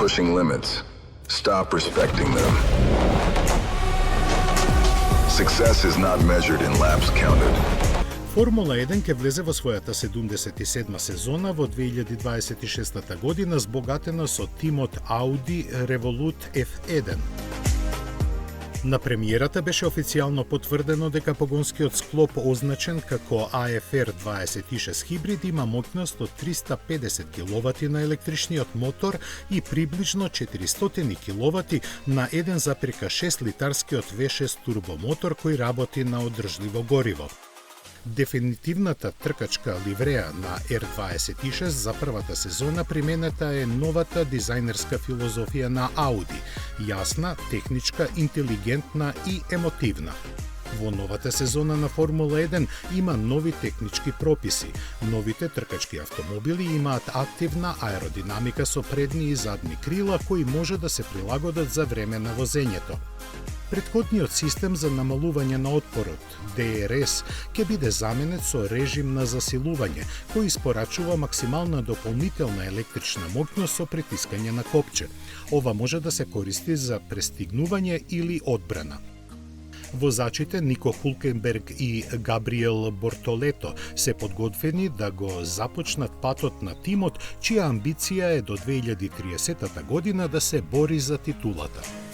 pushing limits. Stop respecting them. Success is not measured in laps counted. Формула 1 ќе влезе во својата 77 сезона во 2026 година, збогатена со тимот Audi Revolut F1. На премиерата беше официјално потврдено дека погонскиот склоп означен како AFR 26 хибрид има моќност од 350 киловати на електричниот мотор и приближно 400 киловати на 1,6 литарскиот V6 турбомотор кој работи на одржливо гориво. Дефинитивната тркачка ливреа на R26 за првата сезона применета е новата дизајнерска филозофија на Audi – јасна, техничка, интелигентна и емотивна. Во новата сезона на Формула 1 има нови технички прописи. Новите тркачки автомобили имаат активна аеродинамика со предни и задни крила кои може да се прилагодат за време на возењето. Претходниот систем за намалување на отпорот, DRS, ќе биде заменет со режим на засилување, кој испорачува максимална дополнителна електрична моќност со притискање на копче. Ова може да се користи за престигнување или одбрана. Возачите Нико Хулкенберг и Габриел Бортолето се подготвени да го започнат патот на тимот, чија амбиција е до 2030 година да се бори за титулата.